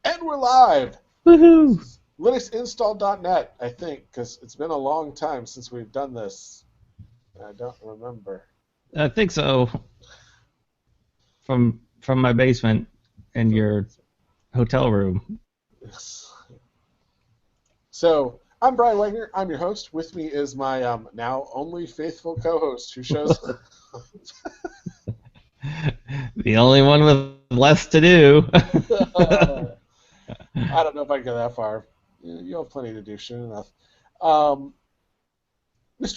And we're live! Woohoo! LinuxInstall.net, I think, because it's been a long time since we've done this. I don't remember. I think so. From my basement in your hotel room. Yes. So, I'm Brian Wagner. I'm your host. With me is my now only faithful co-host who shows... The only one with less to do. I don't know if I can go that far. You'll have plenty to do soon enough. Mr.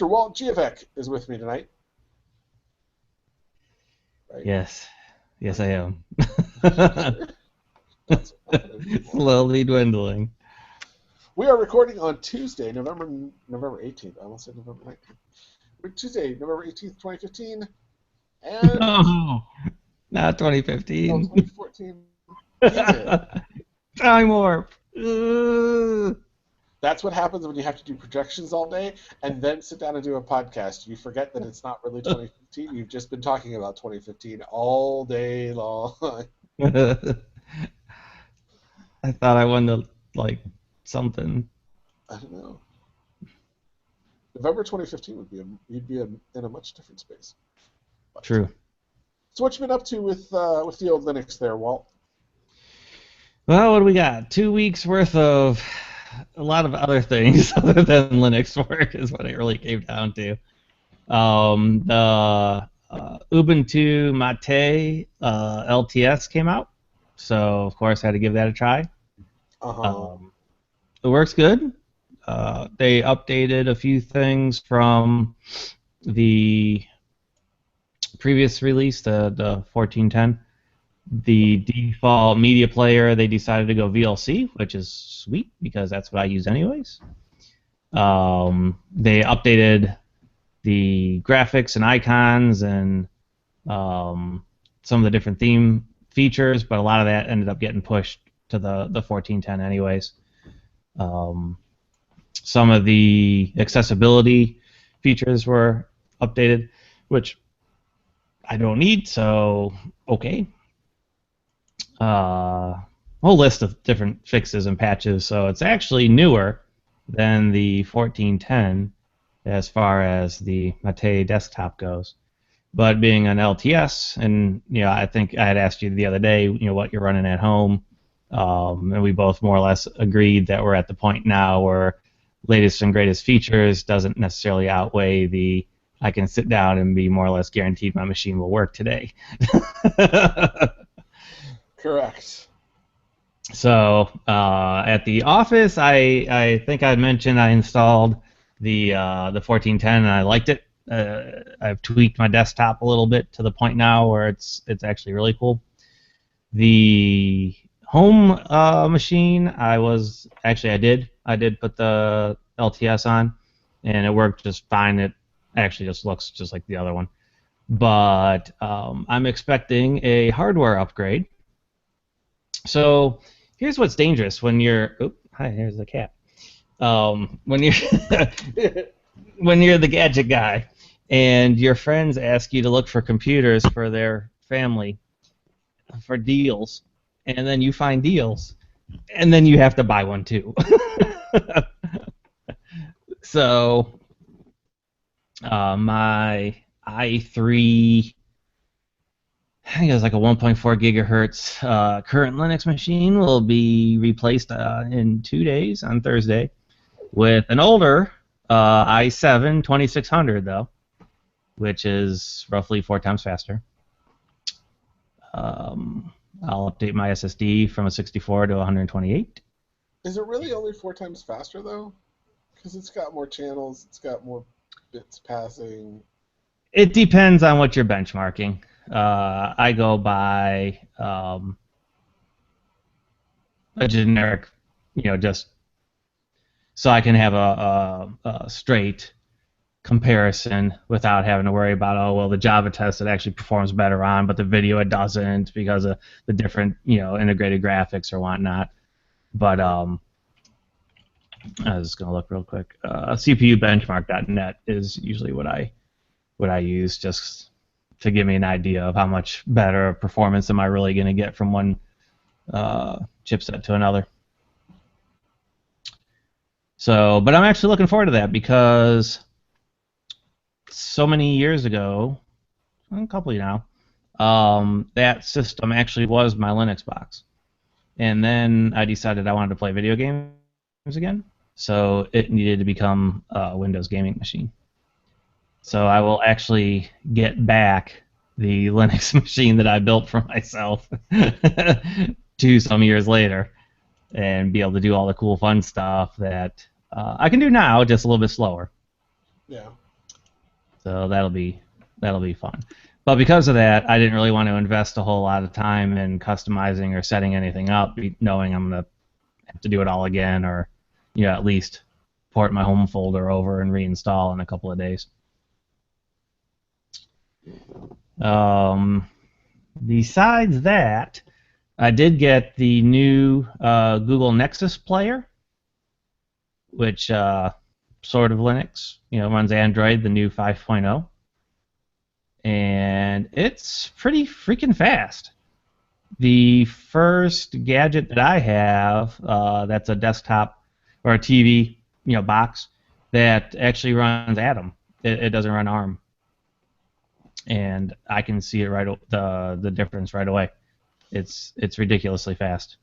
Walt Giavec is with me tonight. Right? Yes, I am. Slowly dwindling. We are recording on Tuesday, November 18th. I almost said November 19th. Tuesday, November 18th, 2015. And no, not 2015. No, 2014. Yeah. Time warp. That's what happens when you have to do projections all day and then sit down and do a podcast. You forget that it's not really 2015. You've just been talking about 2015 all day long. I thought I wanted to, something. I don't know. November 2015 would be you'd be in a much different space. But, true. So what you been up to with the old Linux there, Walt? Well, what do we got? 2 weeks worth of a lot of other things other than Linux work is what it really came down to. The Ubuntu Mate LTS came out, so of course I had to give that a try. It works good. They updated a few things from the previous release, the 1410. The default media player, they decided to go VLC, which is sweet because that's what I use anyways. They updated the graphics and icons and some of the different theme features, but a lot of that ended up getting pushed to the 1410 anyways. Some of the accessibility features were updated, which I don't need, so okay. Whole list of different fixes and patches, so it's actually newer than the 1410 as far as the Mate desktop goes. But being an LTS, and I think I had asked you the other day, what you're running at home, and we both more or less agreed that we're at the point now where latest and greatest features doesn't necessarily outweigh the I can sit down and be more or less guaranteed my machine will work today. Correct. So at the office, I think I mentioned I installed the 1410 and I liked it. I've tweaked my desktop a little bit to the point now where it's actually really cool. The home machine, I did put the LTS on, and it worked just fine. It actually just looks just like the other one. But I'm expecting a hardware upgrade. So here's what's dangerous when you're. Oh, hi, here's the cat. When you're when you're the gadget guy, and your friends ask you to look for computers for their family for deals, and then you find deals, and then you have to buy one too. So my i3. I think it was like a 1.4 gigahertz current Linux machine will be replaced in 2 days on Thursday with an older i7 2600 though, which is roughly 4 times faster. I'll update my SSD from a 64 to 128. Is it really only 4 times faster though? Because it's got more channels, it's got more bits passing. It depends on what you're benchmarking. I go by a generic, just so I can have a straight comparison without having to worry about, the Java test it actually performs better on, but the video it doesn't because of the different, integrated graphics or whatnot. But I was just going to look real quick. CPUbenchmark.net is usually what I use just to give me an idea of how much better performance am I really going to get from one chipset to another. So, but I'm actually looking forward to that because so many years ago, a couple of now, that system actually was my Linux box. And then I decided I wanted to play video games again, so it needed to become a Windows gaming machine. So I will actually get back the Linux machine that I built for myself some years later, and be able to do all the cool, fun stuff that I can do now, just a little bit slower. Yeah. So that'll be fun. But because of that, I didn't really want to invest a whole lot of time in customizing or setting anything up, knowing I'm going to have to do it all again, or at least port my home folder over and reinstall in a couple of days. Besides that, I did get the new Google Nexus player, which sort of Linux, runs Android, the new 5.0. And it's pretty freaking fast. The first gadget that I have, that's a desktop or a TV, box that actually runs Atom. It doesn't run ARM, and I can see it the difference right away. It's ridiculously fast.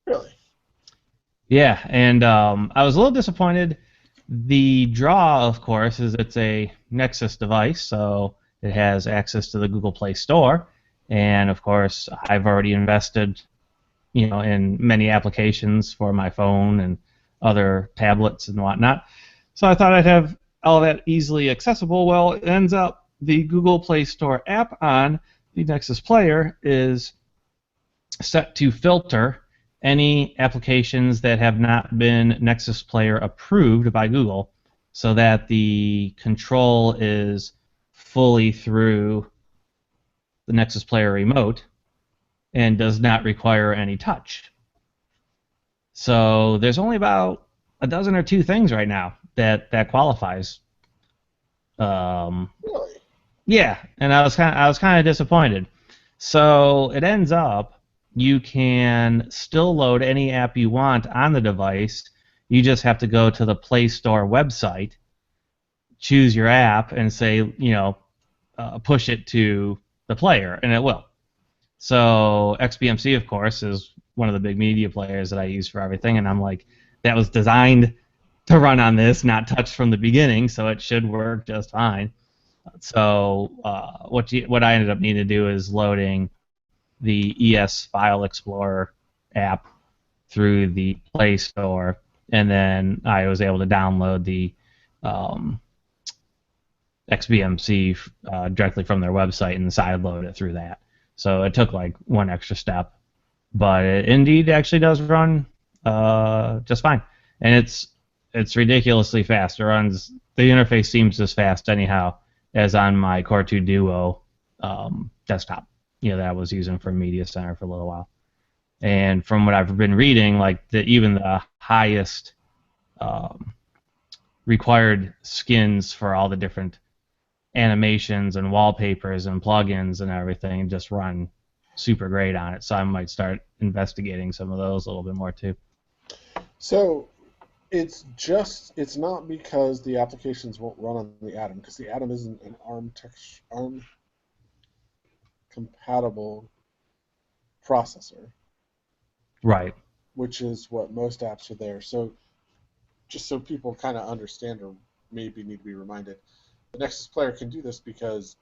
Really? Yeah, and I was a little disappointed. The draw, of course, is it's a Nexus device, so it has access to the Google Play Store, and of course, I've already invested, in many applications for my phone and other tablets and whatnot. So I thought I'd have all that easily accessible. Well, it ends up the Google Play Store app on the Nexus player is set to filter any applications that have not been Nexus Player approved by Google, so that the control is fully through the Nexus Player remote and does not require any touch. So there's only about a dozen or two things right now that qualifies. Really? Yeah, and I was kind of disappointed. So it ends up you can still load any app you want on the device. You just have to go to the Play Store website, choose your app, and say, push it to the player, and it will. So XBMC, of course, is one of the big media players that I use for everything, and I'm like, that was designed to run on this, not touched from the beginning, so it should work just fine. So what I ended up needing to do is loading the ES File Explorer app through the Play Store, and then I was able to download the XBMC directly from their website and sideload it through that. So it took like one extra step, but it indeed actually does run just fine, and it's ridiculously fast. The interface seems as fast anyhow as on my Core 2 Duo desktop, that I was using for Media Center for a little while. And from what I've been reading, like even the highest required skins for all the different animations and wallpapers and plugins and everything just run super great on it. So I might start investigating some of those a little bit more too. So it's not because the applications won't run on the Atom, because the Atom isn't an ARM compatible processor. Right. Which is what most apps are there. So just so people kind of understand, or maybe need to be reminded, the Nexus Player can do this because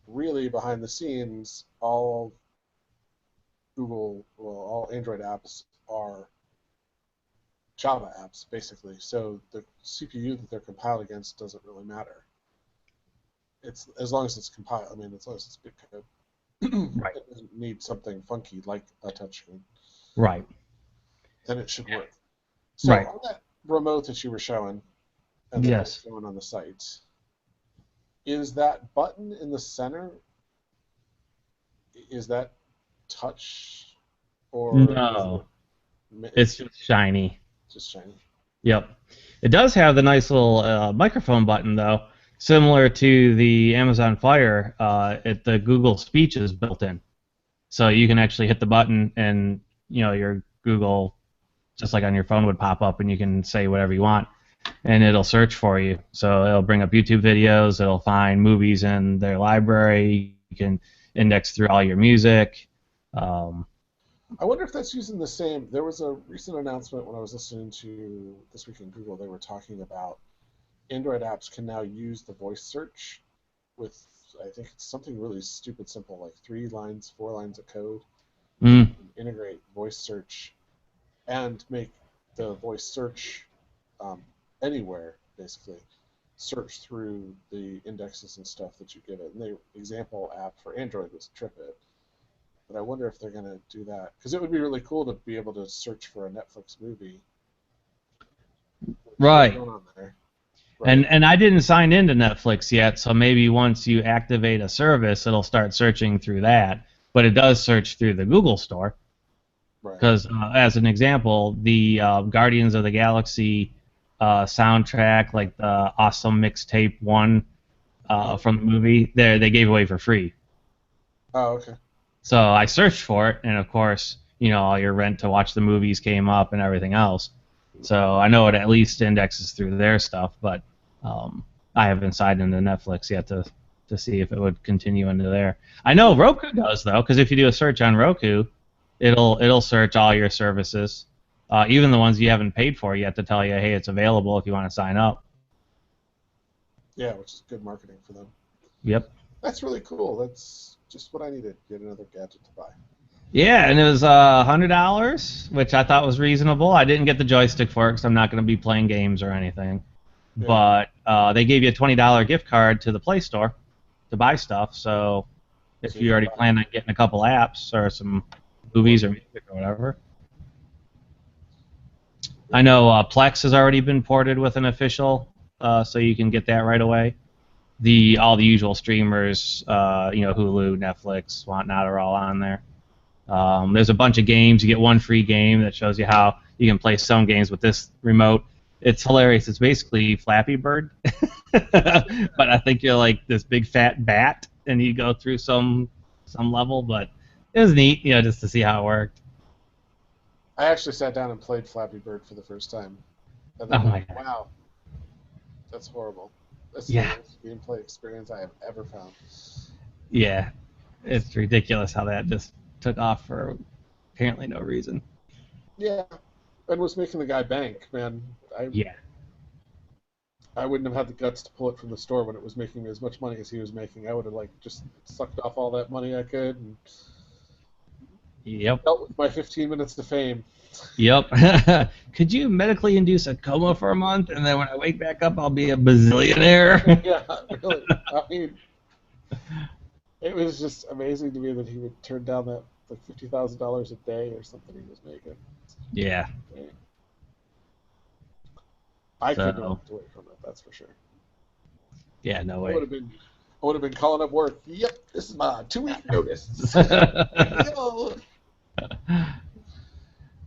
really behind the scenes, all Android apps are Java apps, basically. So the CPU that they're compiled against doesn't really matter. It's as long as it's compiled. I mean, as long as it's bitcode. Right. It doesn't need something funky like a touchscreen. Right. Then it should work. So right. On that remote that you were showing, and that was showing on the site, is that button in the center? Is that touch or no? It's just shiny. Just shiny. Yep. It does have the nice little microphone button though, similar to the Amazon Fire. The Google Speech is built in. So you can actually hit the button, and your Google, just like on your phone, would pop up, and you can say whatever you want, and it'll search for you. So it'll bring up YouTube videos. It'll find movies in their library. You can index through all your music. Um, I wonder if that's using the same. There was a recent announcement when I was listening to This Week in Google. They were talking about Android apps can now use the voice search with, I think it's something really stupid simple, like 3 lines, 4 lines of code. And you mm, can integrate voice search and make the voice search um, anywhere, basically. Search through the indexes and stuff that you give it. And the example app for Android was TripIt. But I wonder if they're going to do that. Because it would be really cool to be able to search for a Netflix movie with what's right. going on there. Right. And I didn't sign into Netflix yet, so maybe once you activate a service, it'll start searching through that. But it does search through the Google Store. Right. Because, as an example, the Guardians of the Galaxy soundtrack, like the Awesome Mixtape 1 Uh-huh. from the movie, they gave away for free. Oh, okay. So I searched for it, and of course, all your rent to watch the movies came up and everything else. So I know it at least indexes through their stuff, but I haven't signed into Netflix yet to see if it would continue into there. I know Roku does though, because if you do a search on Roku, it'll search all your services, even the ones you haven't paid for yet, to tell you, hey, it's available if you want to sign up. Yeah, which is good marketing for them. Yep. That's really cool. That's just what I needed. Get another gadget to buy. Yeah, and it was $100, which I thought was reasonable. I didn't get the joystick for it because I'm not going to be playing games or anything. Yeah. But they gave you a $20 gift card to the Play Store to buy stuff. So So if you you can already buy plan on getting a couple apps or some more. movies or music or whatever, I know Plex has already been ported with an official, so you can get that right away. All the usual streamers, Hulu, Netflix, whatnot, are all on there. There's a bunch of games. You get one free game that shows you how you can play some games with this remote. It's hilarious. It's basically Flappy Bird, but I think you're like this big fat bat, and you go through some level. But it was neat, just to see how it worked. I actually sat down and played Flappy Bird for the first time, and Oh then my went, god. "Wow, that's horrible. This is the Yeah, worst gameplay experience I have ever found." yeah. It's ridiculous how that just took off for apparently no reason. Yeah, and was making the guy bank, man. I Yeah. I wouldn't have had the guts to pull it from the store when it was making me as much money as he was making. I would have like just sucked off all that money I could and Yep. dealt with my 15 minutes to fame. Yep. Could you medically induce a coma for a month, and then when I wake back up, I'll be a bazillionaire? Yeah, really. I mean, it was just amazing to me that he would turn down that like $50,000 a day or something he was making. Yeah. Dang. I couldn't have So, walked away from it, that's for sure. yeah, no I would way. have been I would have been calling up work. Yep, this is my 2 week notice. Here we go.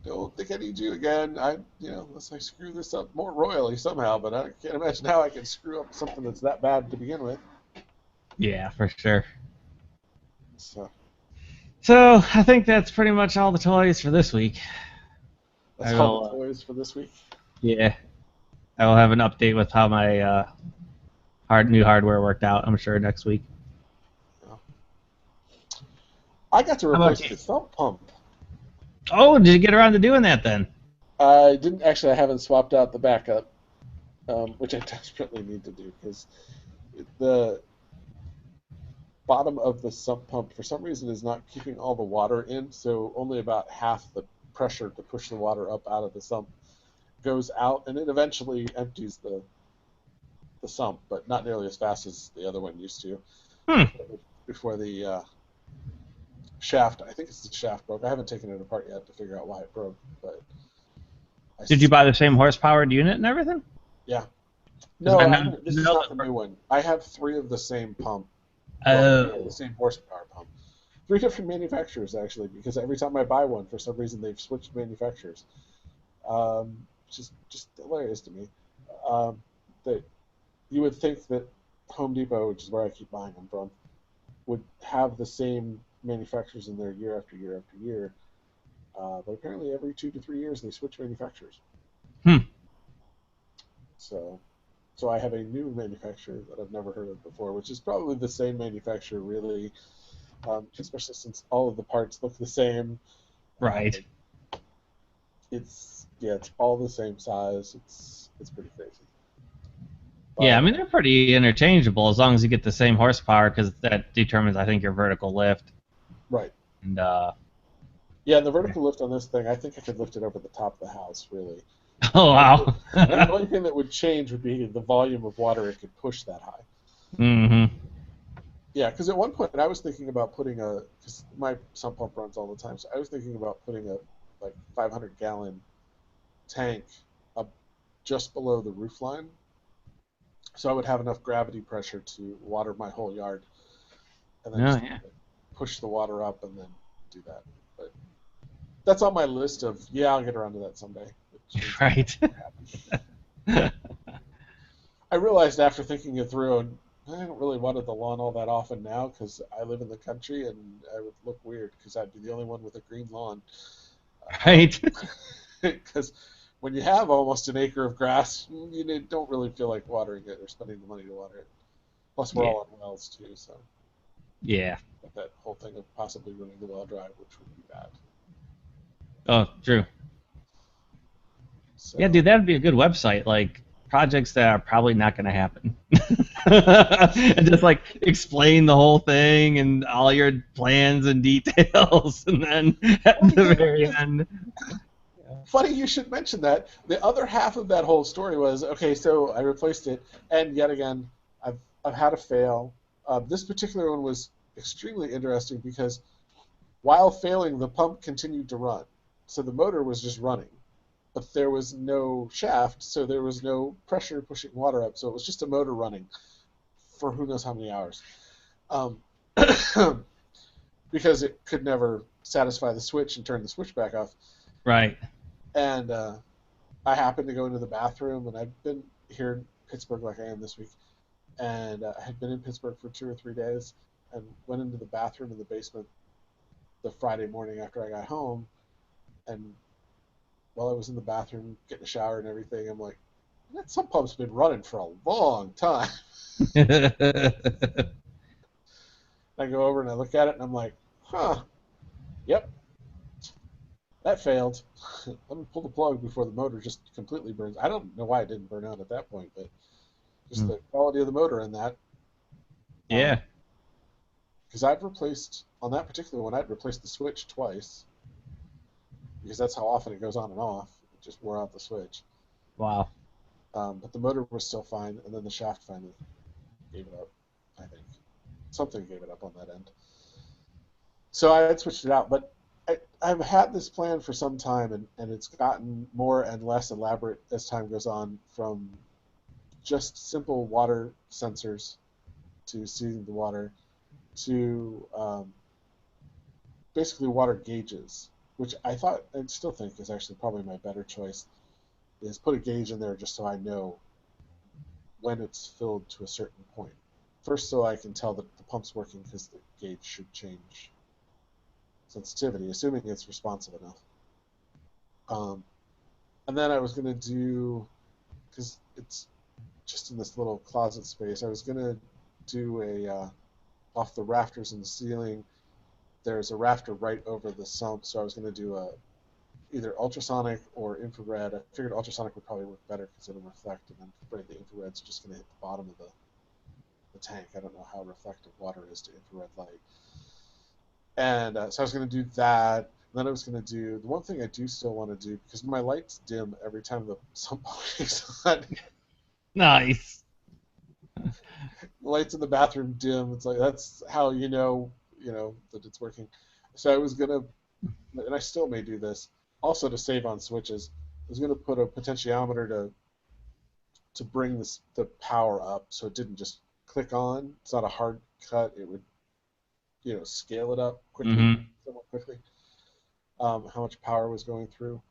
Don't think I need you again. Unless I screw this up more royally somehow, but I can't imagine how I can screw up something that's that bad to begin with. Yeah, for sure. So So, I think that's pretty much all the toys for this week. that's I all the will, toys for this week. yeah, I will have an update with how my new hardware worked out, I'm sure, next week. Yeah. I got to How about replace you? the sump pump. Oh, did you get around to doing that then? I didn't actually. I haven't swapped out the backup, which I desperately need to do because the bottom of the sump pump for some reason is not keeping all the water in, so only about half the pressure to push the water up out of the sump goes out, and it eventually empties the sump, but not nearly as fast as the other one used to. Hmm. Before the shaft, I think it's the shaft broke. I haven't taken it apart yet to figure out why it broke, but I Did you buy the same horse-powered unit and everything? yeah. Because No, I I know, haven't. This is not the new one. I have 3 of the same pump. Well, 3 of the oh, same horsepower pump. 3 different manufacturers actually, because every time I buy one, for some reason they've switched manufacturers. Which is just hilarious to me. That you would think that Home Depot, which is where I keep buying them from, would have the same manufacturers in there year after year after year. But apparently every 2 to 3 years they switch manufacturers. Hmm. So I have a new manufacturer that I've never heard of before, which is probably the same manufacturer, really, especially since all of the parts look the same. Right. It's all the same size. It's pretty crazy. Yeah, I But mean they're pretty interchangeable as long as you get the same horsepower because that determines, I think, your vertical lift. right, And yeah, and the vertical lift on this thing, I think I could lift it over the top of the house, really. oh And wow. the only thing that would change would be the volume of water it could push that high. Mm-hmm. Yeah, because at one point I was thinking about putting because my sump pump runs all the time, so I was thinking about putting a like 500-gallon tank up just below the roof line, so I would have enough gravity pressure to water my whole yard, and then Oh just yeah. push the water up and then do that. But that's on my list of I'll get around to that someday. Which means Right. I realized after thinking it through, and I don't really water the lawn all that often now because I live in the country and I would look weird because I'd be the only one with a green lawn. Right. Because when you have almost an acre of grass, you don't really feel like watering it or spending the money to water it. Plus, we're Yeah. all on wells too, so Yeah. that whole thing of possibly running the well dry, which would be bad. Oh, true. Yeah, So dude, that'd be a good website. Like projects that are probably not going to happen, and just like explain the whole thing and all your plans and details, and then at the very end. funny you should mention that. The other half of that whole story was okay. So I replaced it, and yet again, I've had a fail. This particular one was extremely interesting because while failing, the pump continued to run. So the motor was just running, but there was no shaft, so there was no pressure pushing water up. So it was just a motor running for who knows how many hours, um, because it could never satisfy the switch and turn the switch back off. Right. And I happened to go into the bathroom, and I've been here in Pittsburgh like I am this week, and I had been in Pittsburgh for 2 or 3 days, and went into the bathroom in the basement the Friday morning after I got home, and while I was in the bathroom getting a shower and everything, I'm like, that sump pump's been running for a long time. I go over and I look at it, and I'm like, yep, that failed. Let me pull the plug before the motor just completely burns. I don't know why it didn't burn out at that point, but just the quality of the motor in that. Yeah. Because I've replaced, on that particular one, I'd replaced the switch twice, because that's how often it goes on and off. It just wore out the switch. Wow. But the motor was still fine, and then the shaft finally gave it up, I think. Something gave it up on that end. So I had switched it out, but I've had this plan for some time, and it's gotten more and less elaborate as time goes on, from just simple water sensors to seeing the water to basically water gauges, which I thought and still think is actually probably my better choice, is put a gauge in there just so I know when it's filled to a certain point. First, so I can tell that the pump's working because the gauge should change sensitivity, assuming it's responsive enough. And then I was going to do, because it's just in this little closet space, I was going to do off the rafters in the ceiling, there's a rafter right over the sump, so I was going to do either ultrasonic or infrared. I figured ultrasonic would probably work better because it'll reflect, and then the infrared's just going to hit the bottom of the tank. I don't know how reflective water is to infrared light. And so I was going to do that. And then I was going to do the one thing I do still want to do, because my lights dim every time the sump pump is on. Nice. The lights in the bathroom dim. It's like that's how that it's working. So I was gonna, and I still may do this, also to save on switches. I was gonna put a potentiometer to bring the power up, so it didn't just click on. It's not a hard cut. It would scale it up quickly, Mm-hmm. somewhat quickly. How much power was going through?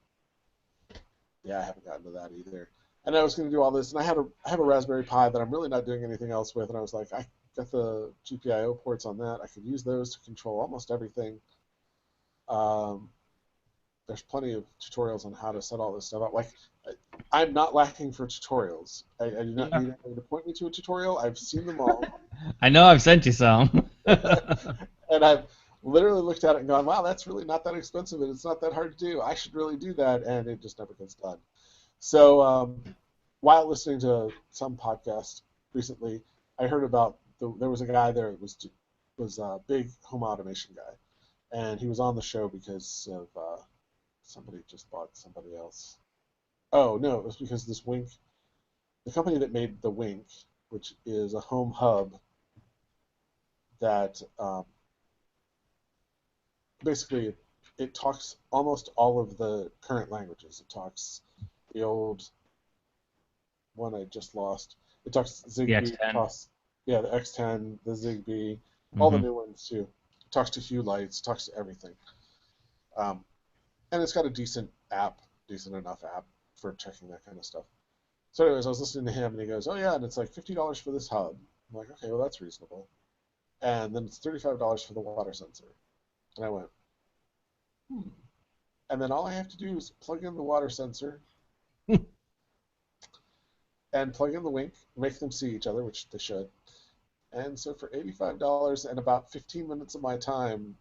Yeah, I haven't gotten to that either. And I was going to do all this, and I have a Raspberry Pi that I'm really not doing anything else with, and I was like, I got the GPIO ports on that. I could use those to control almost everything. Um, there's plenty of tutorials on how to set all this stuff up. Like, I'm not lacking for tutorials. I do not Yeah. need anyone to point me to a tutorial. I've seen them all, I know I've sent you some. and I've literally looked at it and gone, "Wow, that's really not that expensive, and it's not that hard to do. I should really do that," and it just never gets done. So, while listening to some podcast recently, I heard about there was a guy there that was a big home automation guy, and he was on the show because of somebody just bought somebody else. Oh no, it was because this Wink, the company that made the Wink, which is a home hub that basically it talks almost all of the current languages. It talks the old one I just lost. It talks The Zigbee, it X10. talks yeah the X10, the Zigbee, all the Hmm. new ones too. It talks to Hue Lights, talks to everything. Um, and it's got a decent enough app for checking that kind of stuff. So, anyways, I was listening to him, and he goes, "Oh yeah, and it's like $50 for this hub." I'm like, "Okay, well that's reasonable." And then it's $35 for the water sensor. And I went, "Hmm." And then all I have to do is plug in the water sensor and plug in the Wink, make them see each other, which they should. And so for $85 and about 15 minutes of my time,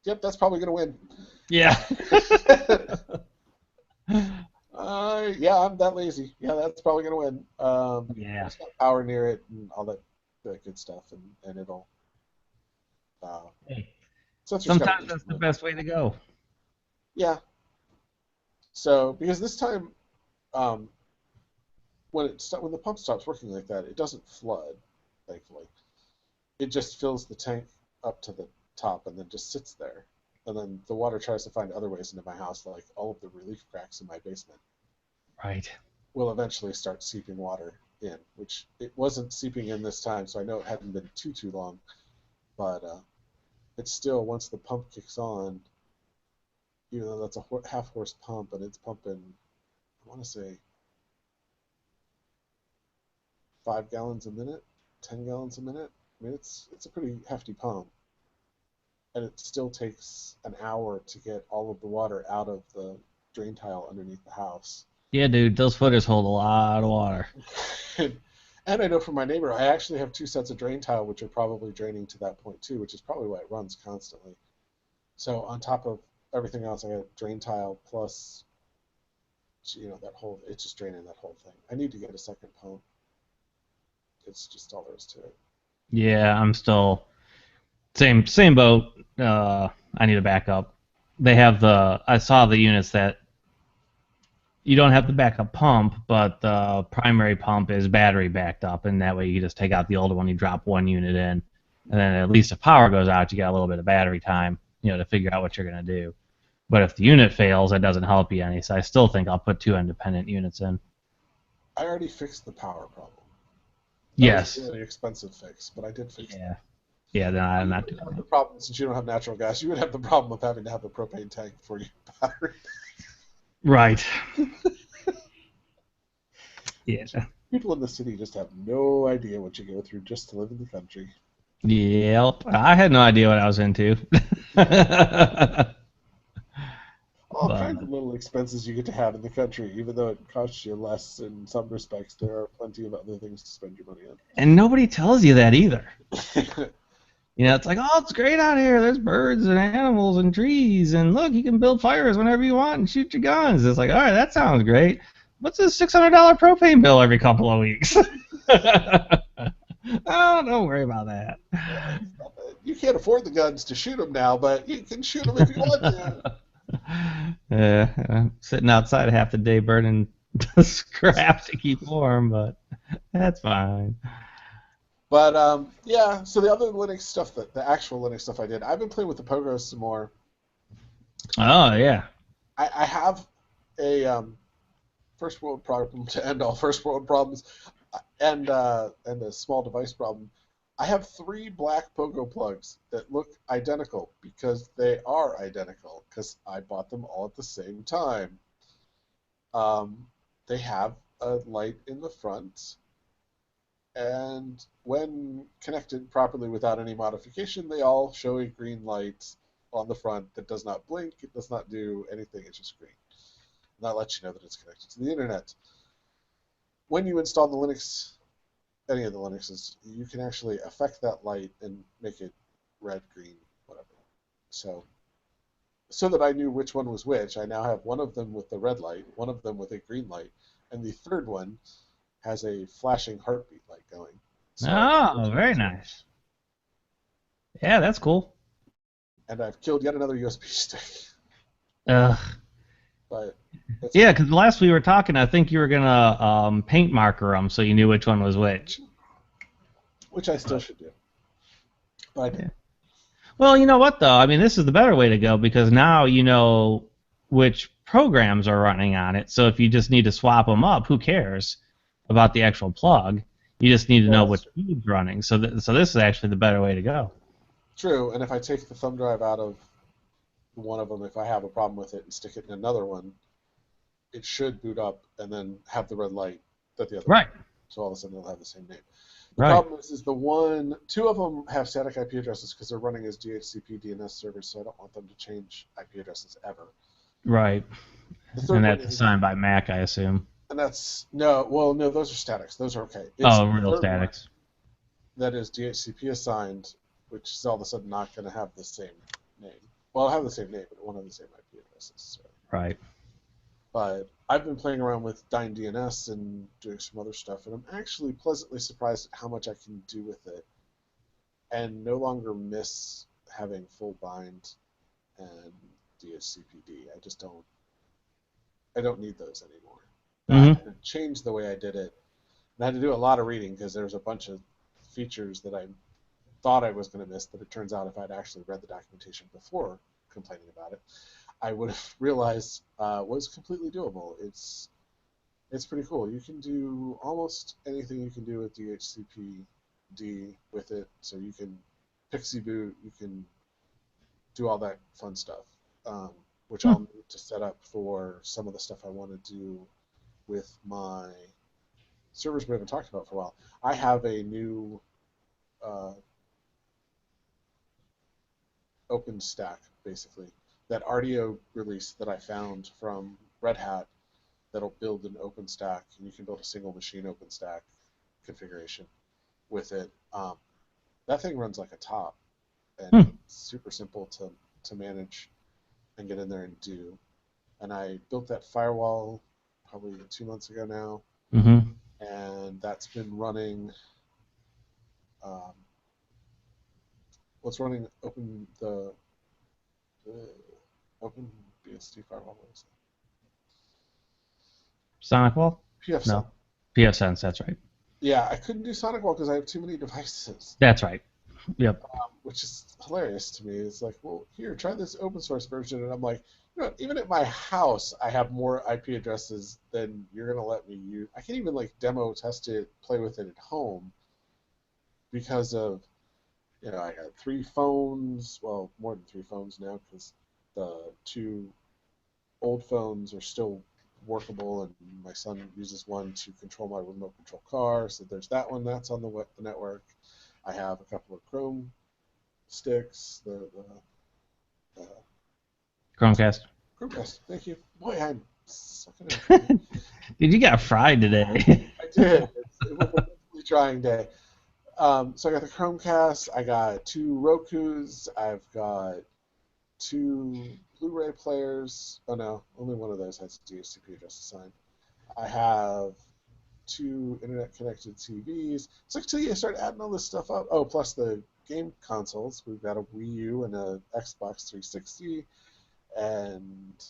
yep, that's probably going Yeah. to win. Yeah, I'm that lazy. Yeah, that's probably going to win. Yeah. It's got power near it and all that good stuff, and it'll uh, Hey, sensor's got a sometimes that's decent the limit. best way to go. Yeah. So because this time, um, when the pump stops working like that, it doesn't flood, thankfully. It just fills the tank up to the top and then just sits there. And then the water tries to find other ways into my house, like all of the relief cracks in my basement Right. will eventually start seeping water in, which it wasn't seeping in this time, so I know it hadn't been too long. But it's still, once the pump kicks on, even though that's a half horse pump and it's pumping, I want to say 5 gallons a minute, 10 gallons a minute. I mean, it's a pretty hefty pump, and it still takes an hour to get all of the water out of the drain tile underneath the house. Yeah, dude, those footers hold a lot of water. and, and I know from my neighbor, I actually have two sets of drain tile, which are probably draining to that point too, which is probably why it runs constantly. So on top of everything else, I got drain tile plus, that whole, it's just draining that whole thing. I need to get a second pump. It's just all there is to it. Yeah, I'm still same boat. I need a backup. They have I saw the units that you don't have the backup pump, but the primary pump is battery backed up, and that way you just take out the older one, you drop one unit in, and then at least if power goes out, you got a little bit of battery time, to figure out what you're gonna do. But if the unit fails, it doesn't help you any. So I still think I'll put two independent units in. I already fixed the power problem. That was a Yes. really expensive fix, but I did fix that. Yeah. Yeah. Then I'm You not would doing have it. the problem since you don't have natural gas. You would have the problem of having to have a propane tank for your battery. Right. Yeah. People in the city just have no idea what you go through just to live in the country. Yep. I had no idea what I was into. But All kinds of little expenses you get to have in the country, even though it costs you less in some respects. There are plenty of other things to spend your money and nobody tells you that either. on. It's like, oh, it's great out here. There's birds and animals and trees, and look, you can build fires whenever you want and shoot your guns. It's like, all right, that sounds great. What's this $600 propane bill every couple of weeks? Oh, don't worry about that. You can't afford the guns to shoot them now, but you can shoot them if you want to. I'm sitting outside half the day burning scrap to keep warm, but that's fine. But yeah, so the other Linux stuff, the actual Linux stuff I did, I've been playing with the Pogos some more. Oh yeah. I have a first world problem to end all first world problems, and a small device problem. I have three black Pogo plugs that look identical because they are identical because I bought them all at the same time. They have a light in the front and when connected properly without any modification, they all show a green light on the front that does not blink, it does not do anything, it's just green. And that lets you know that it's connected to the internet. When you install the Linux, any of the Linuxes, you can actually affect that light and make it red, green, whatever. So that I knew which one was which, I now have one of them with the red light, one of them with a green light, and the third one has a flashing heartbeat light going. So Oh, very nice. Yeah, that's cool. And I've killed yet another USB stick. Ugh. But yeah, because last we were talking, I think you were gonna paint marker them so you knew which one was which. Which I still should do. But I didn't. Well, you know what though? I mean, this is the better way to go because now you know which programs are running on it. So if you just need to swap them up, who cares about the actual plug? You just need to know which feed's running. So this is actually the better way to go. True, and if I take the thumb drive out of one of them, if I have a problem with it, and stick it in another one, it should boot up and then have the red light that the other one. So all of a sudden they'll have the same name. The problem is two of them have static IP addresses because they're running as DHCP DNS servers, so I don't want them to change IP addresses ever. Right. And that's assigned by MAC, I assume. And that's no, those are statics. Those are okay. It's real statics. That is DHCP assigned, which is all of a sudden not going to have the same name. Well, it'll have the same name, but it won't have the same IP addresses. So. Right. But I've been playing around with DynDNS and doing some other stuff, and I'm actually pleasantly surprised at how much I can do with it, and no longer miss having full bind and DHCPD. I don't need those anymore. I had to change the way I did it. And I had to do a lot of reading because there's a bunch of features that I thought I was going to miss, but it turns out if I'd actually read the documentation before complaining about it, I would have realized was completely doable. It's pretty cool. You can do almost anything you can do with DHCPD with it. So you can PXE boot, you can do all that fun stuff, which I'll need to set up for some of the stuff I want to do with my servers we haven't talked about for a while. I have a new OpenStack, basically. That RDO release that I found from Red Hat that'll build an OpenStack, and you can build a single machine OpenStack configuration with it. That thing runs like a top, and it's super simple to manage and get in there and do. And I built that firewall probably 2 months ago now, and that's been running. What's running OpenBSD firewall? What is it? SonicWall? pfSense. No. pfSense, that's right. Yeah, I couldn't do SonicWall because I have too many devices. That's right. Yep. Which is hilarious to me. It's like, well, here, try this open source version, and I'm like, you know, even at my house, I have more IP addresses than you're gonna let me use. I can't even like demo test it, play with it at home, because of, you know, I got 3 phones. Well, more than 3 phones now because the 2 old phones are still workable, and my son uses one to control my remote control car. So there's that one that's on the network. I have a couple of Chrome sticks. The Chromecast. Chromecast. Thank you. Boy, I'm sucking it. Dude, you got fried today. I did. It was a really trying day. So I got the Chromecast. I got 2 Rokus. I've got 2 Blu-ray players. Oh no, only one of those has a DHCP address assigned. I have 2 internet-connected TVs. So actually, I started adding all this stuff up. Oh, plus the game consoles. We've got a Wii U and a Xbox 360, and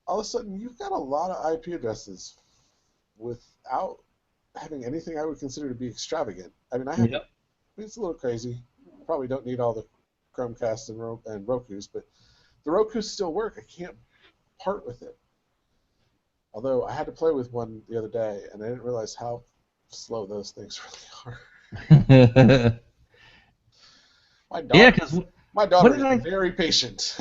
all of a sudden, you've got a lot of IP addresses without having anything I would consider to be extravagant. I mean, it's a little crazy. Probably don't need all the Chromecasts and Rokus, but the Rokus still work. I can't part with it. Although I had to play with one the other day, and I didn't realize how slow those things really are. My daughter is very patient.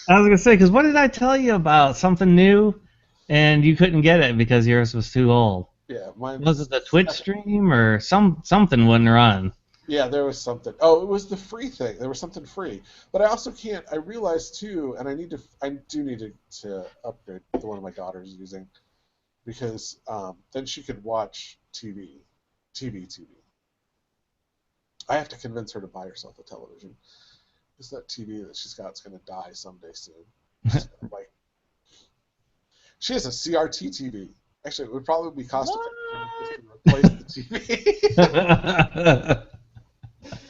I was going to say, because what did I tell you about? Something new, and you couldn't get it because yours was too old. Yeah, Was mine's it the Twitch stream or something wouldn't run? yeah, there was something. Oh, it was the free thing. There was something free. But I also can't. I realized too, and I do need to upgrade the one of my daughters using because then she could watch TV. I have to convince her to buy herself a television because that TV that she's got is going to die someday soon. She's gonna, like she has a CRT TV. Actually, it would probably be cost What? effective just to replace the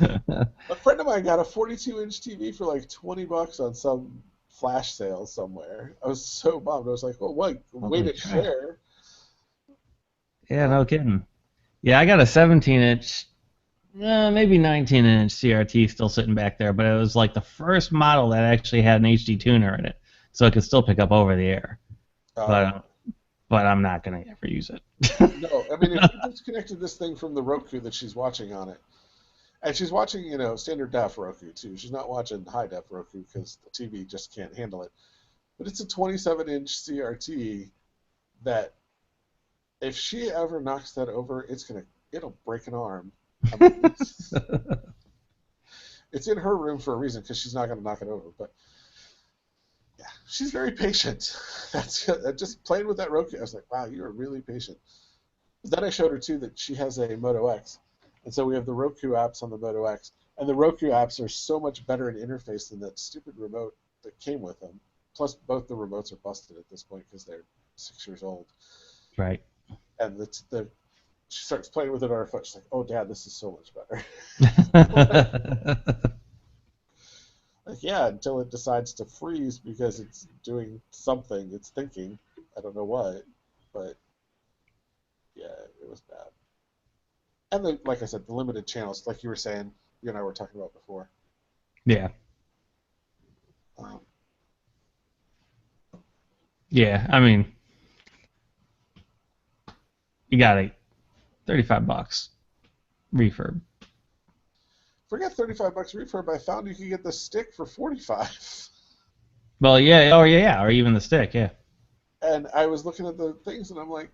TV. A friend of mine got a 42-inch TV for like $20 on some flash sale somewhere. I was so bummed. I was like, "Well, what? Way Holy to crap. share." Yeah, Um, no kidding. Yeah, I got a 17-inch, maybe 19-inch CRT still sitting back there, but it was like the first model that actually had an HD tuner in it, so it could still pick up over the air. But uh, but I'm not gonna ever use it. no, I mean, if you disconnected this thing from the Roku that she's watching on it, and she's watching, standard def Roku too. She's not watching high def Roku because the TV just can't handle it. But it's a 27-inch CRT that if she ever knocks that over, it'll break an arm. I mean, it's in her room for a reason because she's not going to knock it over. But yeah, she's very patient. That's just playing with that Roku. I was like, wow, you are really patient. Then I showed her too that she has a Moto X, and so we have the Roku apps on the Moto X, and the Roku apps are so much better in interface than that stupid remote that came with them. Plus, both the remotes are busted at this point because they're 6 years old. Right. And she starts playing with it on her foot. She's like, "Oh, Dad, this is so much better." Like, yeah, until it decides to freeze because it's doing something. It's thinking. I don't know what, but yeah, it was bad. And like I said, the limited channels, like you were saying, you and I were talking about before. Yeah. Um, Yeah. I mean, you got it. $35 refurb. Forget $35 refurb. I found you could get the stick for 45. Well, yeah. Oh, yeah. Or even the stick. Yeah. And I was looking at the things, and I'm like,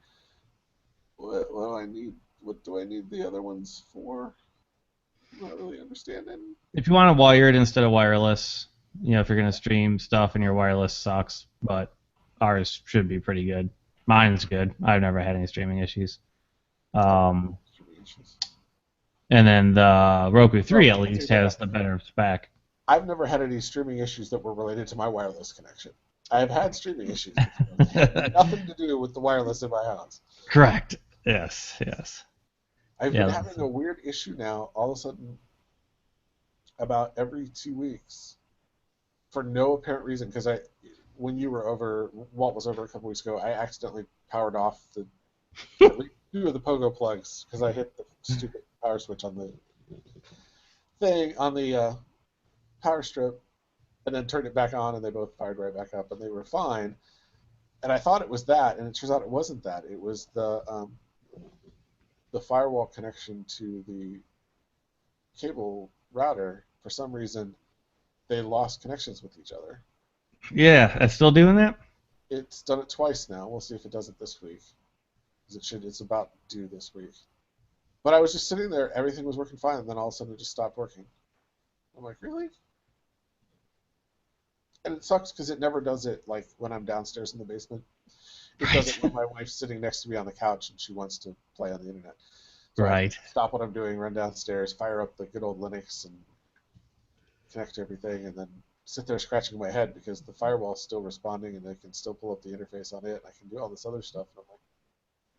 what do I need? What do I need the other ones for? I'm not really understanding. If you want it wired instead of wireless, if you're gonna stream stuff and your wireless sucks, but ours should be pretty good. Mine's good. I've never had any streaming issues. I've never Um, had streaming issues. and then the Roku Well, 3 at I'll take least that has back. the better spec. I've never had any streaming issues that were related to my wireless connection. I've had streaming issues before that had nothing to do with the wireless in my house. Correct. Yes. Yes. I've been Yeah. having a weird issue now, all of a sudden, about every 2 weeks, for no apparent reason. Because when Walt was over a couple weeks ago, I accidentally powered off at least two of the pogo plugs because I hit the stupid power switch on the thing on the power strip, and then turned it back on, and they both fired right back up, and they were fine. And I thought it was that, and it turns out it wasn't that. It was the firewall connection to the cable router. For some reason, they lost connections with each other. Yeah. It's still doing that. It's done it twice now. We'll see if it does it this week. It's about due this week. But I was just sitting there, everything was working fine, and then all of a sudden it just stopped working. I'm like, really? And it sucks because it never does it like when I'm downstairs in the basement. It does it Right. when my wife's sitting next to me on the couch and she wants to play on the internet. So I have to Right. stop what I'm doing, run downstairs, fire up the good old Linux, and connect to everything, and then sit there scratching my head because the firewall's still responding, and I can still pull up the interface on it. I can do all this other stuff. And I'm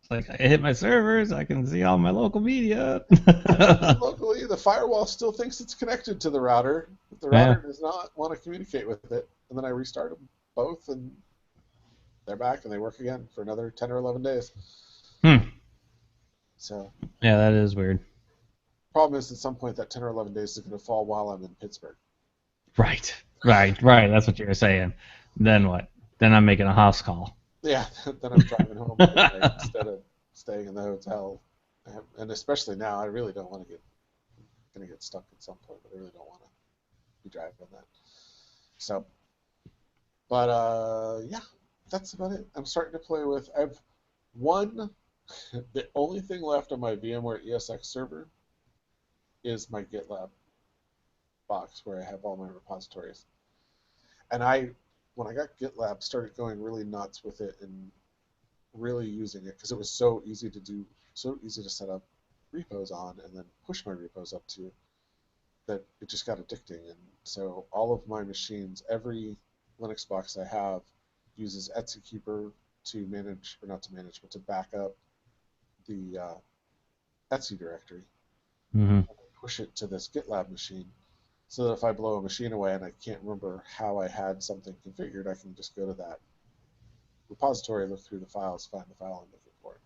It's like I hit my servers. I can see all my local media. like, I'm looking locally. The firewall still thinks it's connected to the router, but the Yeah. router does not want to communicate with it. And then I restart them both, and they're back, and they work again for another 10 or 11 days. Hmm. So, Yeah, that is weird. problem is, at some point, that 10 or 11 days is going to fall while I'm in Pittsburgh. Right. Right. That's what you were saying. Then what? Then I'm making a house call. Yeah, then I'm driving home at night instead of staying in the hotel. And especially now, I really don't want to gonna get stuck at some point, but I really don't want to be driving on that. So, but yeah, that's about it. I'm starting to play with. I have one The only thing left on my VMware ESX server is my GitLab box where I have all my repositories. And when I got GitLab, started going really nuts with it and really using it because it was so easy to do, so easy to set up repos on and then push my repos up to, that it just got addicting. And so all of my machines, every Linux box I have, uses etckeeper to manage, or not to manage, but to back up the Etsy directory, Mm-hmm. push it to this GitLab machine, so that if I blow a machine away and I can't remember how I had something configured, I can just go to that repository, look through the files, find the file I'm looking for.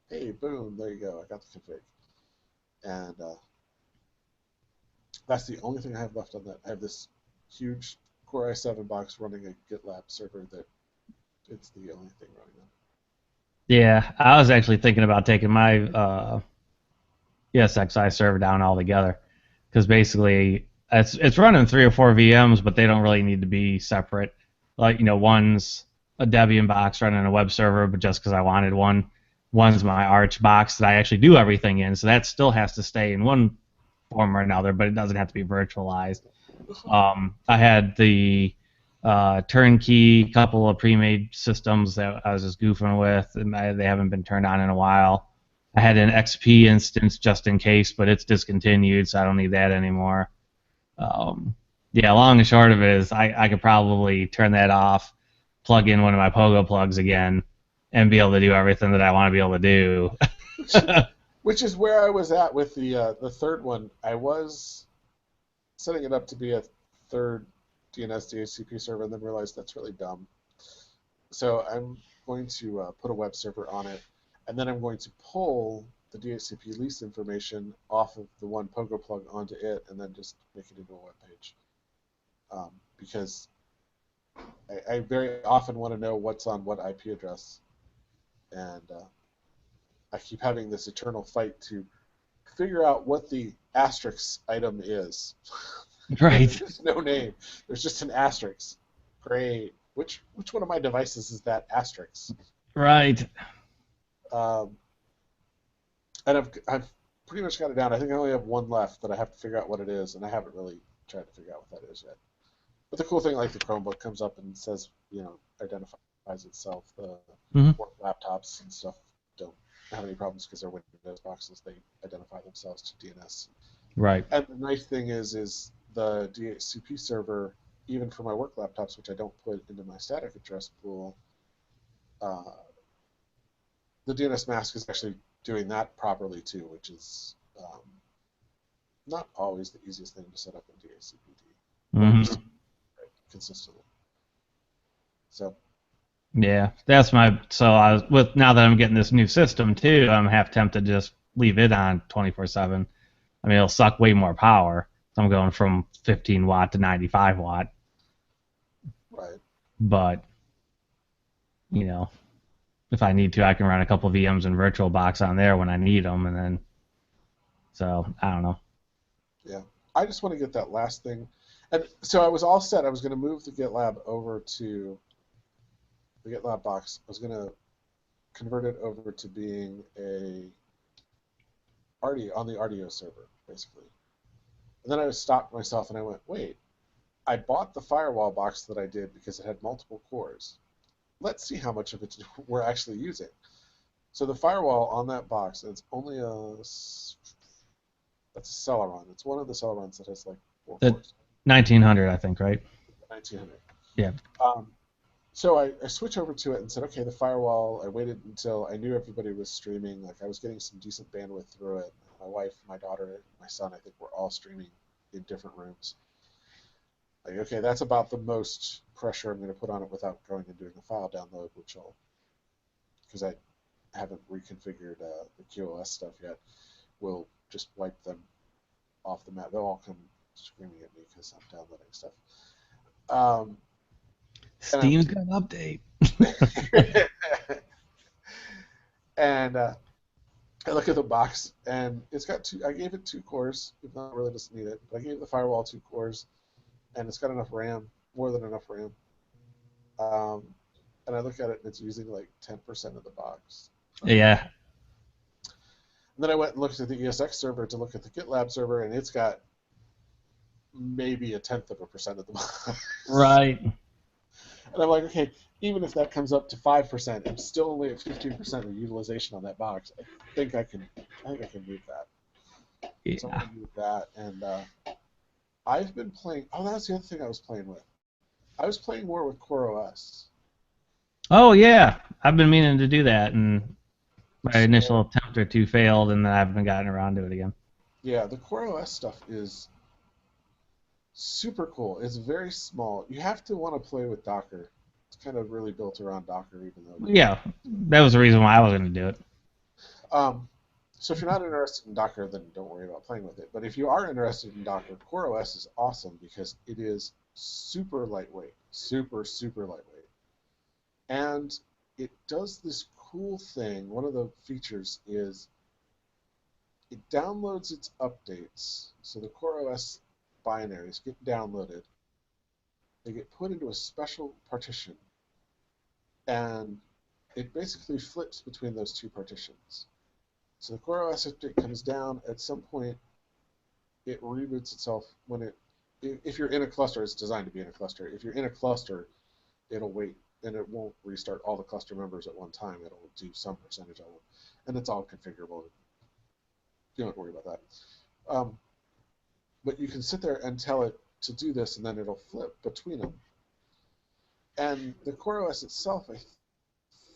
Hey, boom, there you go, I got the config. And that's the only thing I have left on that. I have this huge Core i7 box running a GitLab server that it's the only thing running on. Yeah, I was actually thinking about taking my ESXi server down altogether because basically it's running 3 or 4 VMs, but they don't really need to be separate. Like one's a Debian box running a web server, but just because I wanted one. One's my Arch box that I actually do everything in, so that still has to stay in one form or another, but it doesn't have to be virtualized. I had the turnkey couple of pre-made systems that I was just goofing with, and they haven't been turned on in a while. I had an XP instance just in case, but it's discontinued, so I don't need that anymore. Yeah, long and short of it is I could probably turn that off, plug in one of my Pogo plugs again, and be able to do everything that I want to be able to do. Which is where I was at with the third one. I was setting it up to be a third DNS DHCP server and then realized that's really dumb. So I'm going to put a web server on it, and then I'm going to pull the DHCP lease information off of the one Pogo plug onto it and then just make it into a web page. Because I very often want to know what's on what IP address. And I keep having this eternal fight to figure out what the asterisk item is. Right. There's no name. There's just an asterisk. Great. Which one of my devices is that asterisk? Right. And I've pretty much got it down. I think I only have one left that I have to figure out what it is, and I haven't really tried to figure out what that is yet. But the cool thing, like the Chromebook comes up and says, identifies itself. The work laptops and stuff don't have any problems because they're Windows boxes. They identify themselves to DNS. Right. And the nice thing is the DHCP server, even for my work laptops, which I don't put into my static address pool, the DNS mask is actually doing that properly too, which is not always the easiest thing to set up in DHCPD consistently. So. Yeah, that's my. So I was with now that I'm getting this new system too. I'm half tempted to just leave it on 24/7. I mean, it'll suck way more power. So I'm going from 15 watt to 95 watt. Right. But if I need to, I can run a couple VMs in VirtualBox on there when I need them, and then. So I don't know. Yeah, I just want to get that last thing, and so I was all set. I was going to move the GitLab over to the GitLab box. I was going to convert it over to being on the RDO server, basically. And then I stopped myself and I went, wait, I bought the firewall box that I did because it had multiple cores. Let's see how much of it we're actually using. So the firewall on that box, it's only that's a Celeron. It's one of the Celerons that has like 4 cores. 1900, I think, right? 1900. Yeah. So I switched over to it and said, okay, the firewall. I waited until I knew everybody was streaming. Like I was getting some decent bandwidth through it. My wife, my daughter, my son, I think were all streaming in different rooms. Like, okay, that's about the most pressure I'm going to put on it without going and doing a file download, because I haven't reconfigured the QoS stuff yet, will just wipe them off the map. They'll all come screaming at me because I'm downloading stuff. Steam's got an update. And I look at the box, and it's got two. I gave it 2 cores, even though it really doesn't need it. But I gave the firewall 2 cores, and it's got enough RAM, more than enough RAM. And I look at it, and it's using like 10% of the box. Yeah. And then I went and looked at the ESX server to look at the GitLab server, and it's got maybe 0.1% of the box. Right. And I'm like, okay, even if that comes up to 5%, I'm still only at 15% of utilization on that box. I think I can move that. So I'm Yeah. going to move that, and I've been playing. Oh, that's the other thing I was playing with. I was playing more with CoreOS. Oh yeah. I've been meaning to do that, and my initial So attempt or two failed, and then I haven't gotten around to it again. yeah, the CoreOS stuff is super cool. It's very small. You have to want to play with Docker. It's kind of really built around Docker, even though you Yeah, that was the reason why I was going to do it. Um, so if you're not interested in Docker, then don't worry about playing with it. But if you are interested in Docker, CoreOS is awesome because it is super lightweight, super lightweight, and it does this cool thing. One of the features is it downloads its updates. So the CoreOS binaries get downloaded. They get put into a special partition, and it basically flips between those two partitions. So the CoreOS update comes down. At some point, it reboots itself when it. If you're in a cluster, it's designed to be in a cluster. If you're in a cluster, it'll wait and it won't restart all the cluster members at one time. It'll do some percentage of them, and it's all configurable. You don't have to worry about that. But you can sit there and tell it to do this, and then it'll flip between them. And the CoreOS itself, I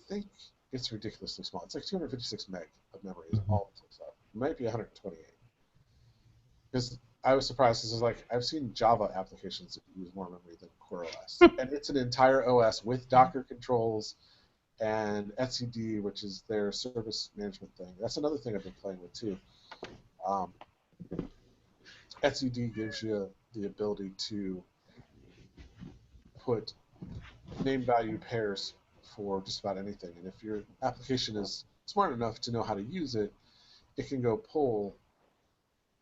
think it's ridiculously small. It's like 256 meg of memory is Mhm. all it takes up. It might be 128. Because I was surprised because like I've seen Java applications that use more memory than CoreOS, and it's an entire OS with Docker controls and etcd, which is their service management thing. That's another thing I've been playing with too. Um, etcd gives you the ability to put name value pairs for just about anything, and if your application is smart enough to know how to use it, it can go pull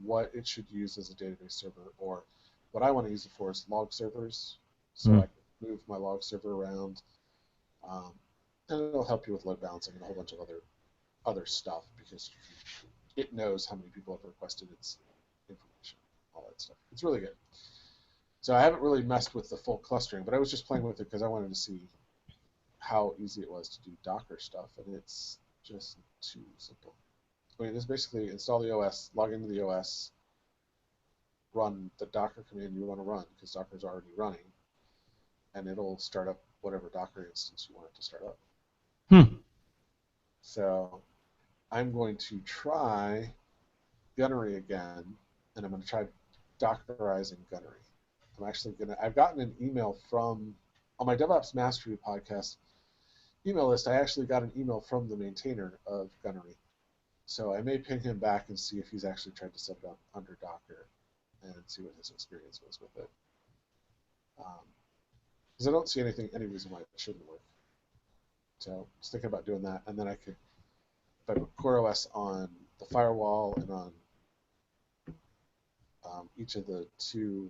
what it should use as a database server, or what I want to use it for is log servers. So Mm. I can move my log server around, um, and it'll help you with load balancing and a whole bunch of other stuff because it knows how many people have requested its information, all that stuff. It's really good. So I haven't really messed with the full clustering, but I was just playing with it because I wanted to see how easy it was to do Docker stuff, and it's just too simple. I mean, it's basically install the OS, log into the OS, run the Docker command you want to run because Docker's already running, and it'll start up whatever Docker instance you want it to start up. Hmm. So I'm going to try Gunnery again, and I'm going to try Dockerizing Gunnery. I've gotten an email from, on my DevOps Mastery podcast email list, I actually got an email from the maintainer of Gunnery. So I may ping him back and see if he's actually tried to set it up under Docker and see what his experience was with it. Because I don't see any reason why it shouldn't work. So I was thinking about doing that, and then I could, if I put CoreOS on the firewall and on each of the two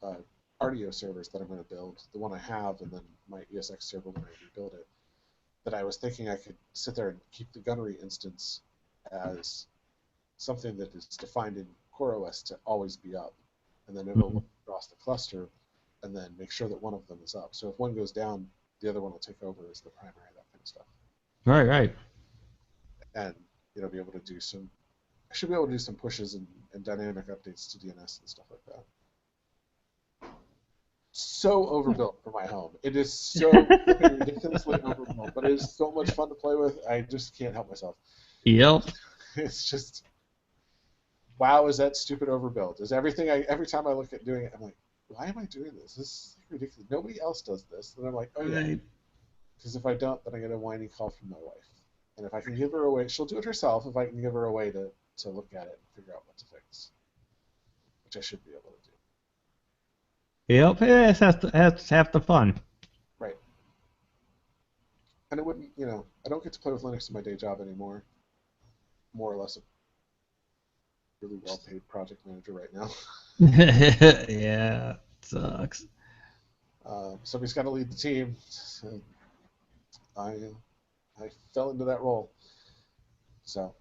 uh, RDO servers that I'm going to build, the one I have, and then my ESX server when I rebuild it, that I was thinking I could sit there and keep the Gunnery instance as something that is defined in CoreOS to always be up, and then it'll Mhm. look across the cluster and then make sure that one of them is up. So if one goes down, the other one will take over as the primary, that kind of stuff. Right, right. And be able to do some. I should be able to do some pushes and dynamic updates to DNS and stuff like that. So overbuilt for my home. It is so ridiculously overbuilt, but it is so much fun to play with. I just can't help myself. Yep. It's just, wow, is that stupid overbuilt? Is everything every time I look at doing it, I'm like, why am I doing this? This is ridiculous. Nobody else does this. And I'm like, oh yeah, Right. because if I don't, then I get a whiny call from my wife. And if I can give her a way, she'll do it herself. If I can give her a way to look at it and figure out what to fix, which I should be able to do. Yep. Yeah, that's half the fun. Right. And it wouldn't, I don't get to play with Linux in my day job anymore. More or less a really well-paid project manager right now. Yeah. Sucks. Somebody's got to lead the team. So I am. I fell into that role. So,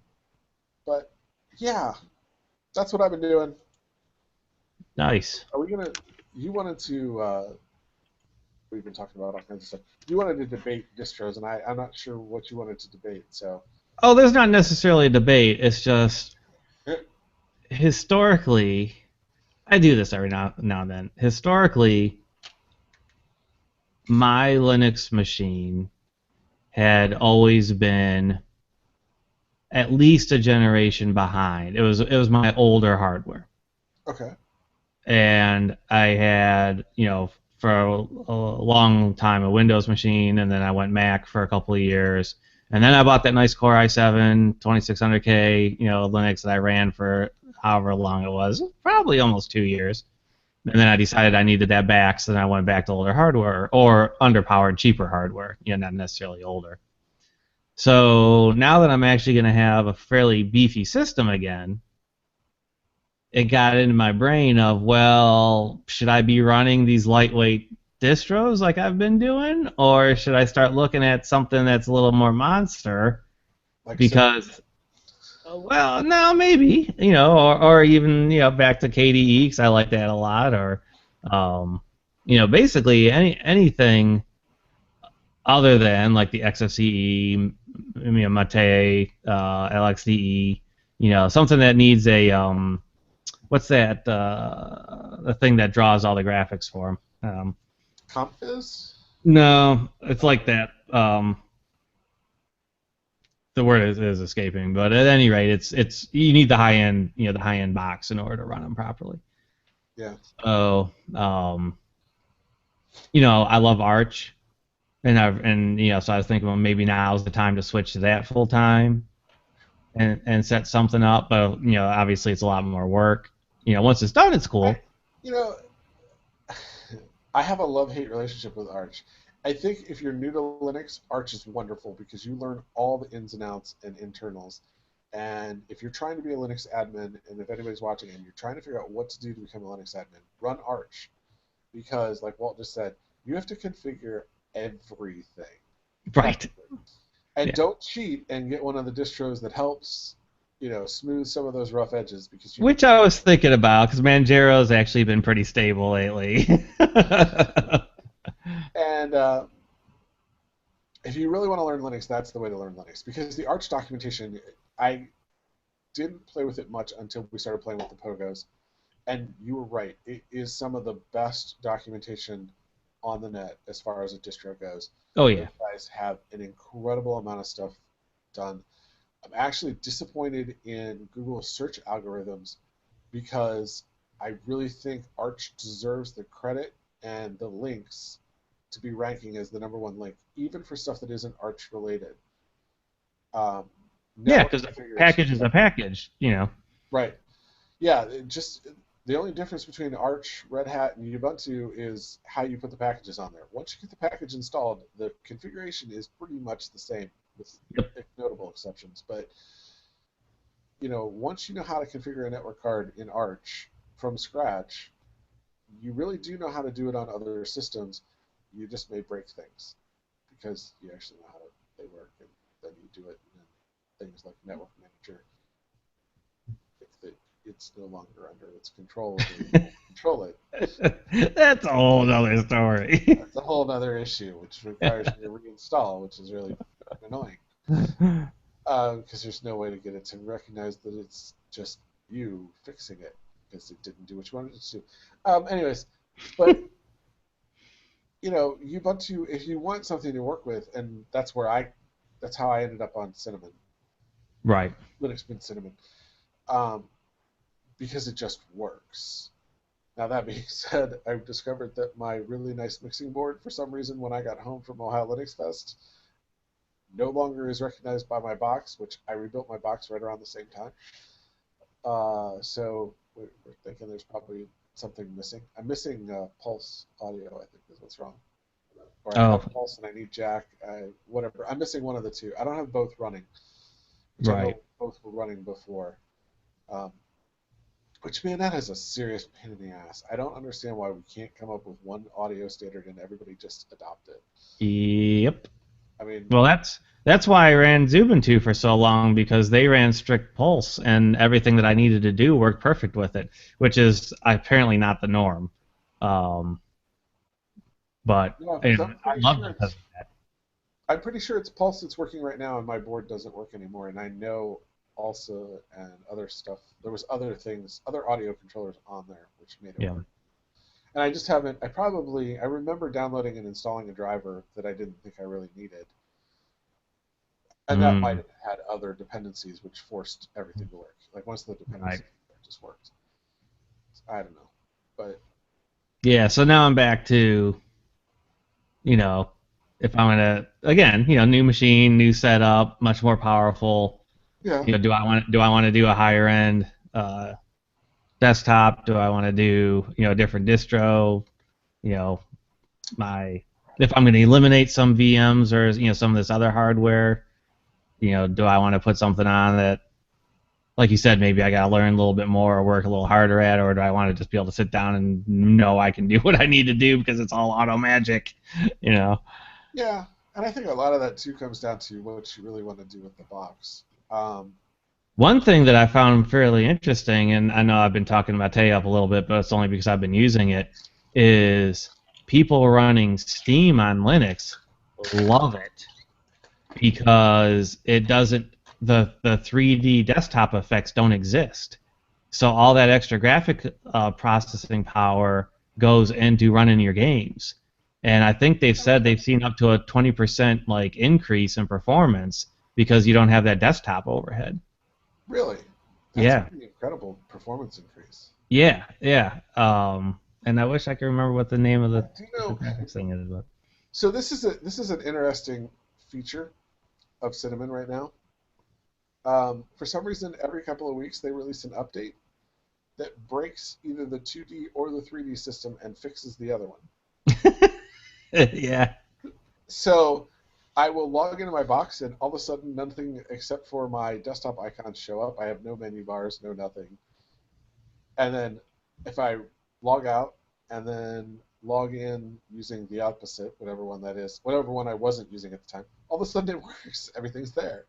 but yeah, that's what I've been doing. Nice. Are we gonna? You wanted to? We've been talking about all kinds of stuff. You wanted to debate distros, and I'm not sure what you wanted to debate. So, Oh, there's not necessarily a debate. It's just historically, I do this every now and then. Historically, my Linux machine had always been at least a generation behind. It was my older hardware, okay, and I had for a long time a Windows machine, and then I went Mac for a couple of years, and then I bought that nice Core i7 2600K Linux that I ran for however long it was, probably almost 2 years. And then I decided I needed that back, so then I went back to older hardware or underpowered, cheaper hardware, not necessarily older. So now that I'm actually going to have a fairly beefy system again, it got into my brain of, well, should I be running these lightweight distros like I've been doing, or should I start looking at something that's a little more monster? like Because, well, no, maybe, or even, back to KDE, because I like that a lot, or, basically anything other than like the XFCE, Mate, LXDE, something that needs a what's that the thing that draws all the graphics for them? Compiz. No, it's like that. The word is escaping, but at any rate, it's you need the high end the high end box in order to run them properly. Yeah. So I love Arch. And so I was thinking, well, maybe now's the time to switch to that full time, and set something up. But obviously, it's a lot more work. Once it's done, it's cool. You know, I have a love-hate relationship with Arch. I think if you're new to Linux, Arch is wonderful because you learn all the ins and outs and internals. And if you're trying to be a Linux admin, and if anybody's watching and you're trying to figure out what to do to become a Linux admin, run Arch. Because, like Walt just said, you have to configure everything. Right. And Yeah. don't cheat and get one of the distros that helps, smooth some of those rough edges because Which I was thinking about, because Manjaro's actually been pretty stable lately. And if you really want to learn Linux, that's the way to learn Linux. Because the Arch documentation, I didn't play with it much until we started playing with the Pogos. And you were right. It is some of the best documentation on the net as far as a distro goes. Oh, yeah. Those guys have an incredible amount of stuff done. I'm actually disappointed in Google search algorithms because I really think Arch deserves the credit and the links to be ranking as the number one link, even for stuff that isn't Arch related. Yeah, because a package is a package, Right. Yeah, just the only difference between Arch, Red Hat, and Ubuntu is how you put the packages on there. Once you get the package installed, the configuration is pretty much the same, with notable exceptions. But once you know how to configure a network card in Arch from scratch, you really do know how to do it on other systems. You just may break things because you actually know how they work, and then you do it in things like Network Manager. It's no longer under its control, or you won't control it. That's a whole other story. That's a whole other issue, which requires you to reinstall, which is really annoying. Because there's no way to get it to recognize that it's just you fixing it because it didn't do what you wanted it to do. Anyways, but Ubuntu, if you want something to work with, and that's how I ended up on Cinnamon. Right. Linux Mint Cinnamon. Because it just works. Now, that being said, I've discovered that my really nice mixing board, for some reason, when I got home from Ohio Linux Fest, no longer is recognized by my box, which I rebuilt my box right around the same time. So we're thinking there's probably something missing. I'm missing Pulse audio, I think is what's wrong. Or I have Pulse and I need Jack, whatever. I'm missing one of the two. I don't have both running. Which I know both were running before. Which, man, that is a serious pain in the ass. I don't understand why we can't come up with one audio standard and everybody just adopt it. Yep. I mean, well, that's That's why I ran Ubuntu for so long, because they ran strict pulse, and everything that I needed to do worked perfect with it, which is apparently not the norm. Um, but Yeah, you because know, I loved it because of that. I'm pretty sure it's Pulse that's working right now, and my board doesn't work anymore. And I know also and other stuff. There was other things, other audio controllers on there, which made it Yeah. work. And I just haven't. I remember downloading and installing a driver that I didn't think I really needed, and that might Mm, have had other dependencies which forced everything to work. Like once the right. dependencies just worked. I don't know, but Yeah. So now I'm back to, you know, if I'm gonna, again, new machine, new setup, much more powerful. yeah, Do I want to do a higher end desktop? Do I want to do a different distro? You know, my if I'm going to eliminate some VMs or some of this other hardware, do I want to put something on that, like you said, maybe I got to learn a little bit more or work a little harder at, or do I want to just be able to sit down and know I can do what I need to do because it's all auto magic, you know? yeah. And I think a lot of that too comes down to what you really want to do with the box. Um, One thing that I found fairly interesting, and I know I've been talking about Tay up a little bit, but it's only because I've been using it, is people running Steam on Linux love it because it doesn't the 3D desktop effects don't exist. So all that extra graphic processing power goes into running your games. And I think they've said they've seen up to a 20% like increase in performance because you don't have that desktop overhead. Really, that's a Yeah. pretty incredible performance increase. Yeah, yeah. And I wish I could remember what the name of the Do you the know? graphics thing is, but So this is an interesting feature of Cinnamon right now. For some reason, every couple of weeks they release an update that breaks either the 2D or the 3D system and fixes the other one. yeah. So I will log into my box and all of a sudden nothing except for my desktop icons show up. I have no menu bars, no nothing. And then if I log out and then log in using the opposite, whatever one that is, whatever one I wasn't using at the time, all of a sudden it works. Everything's there.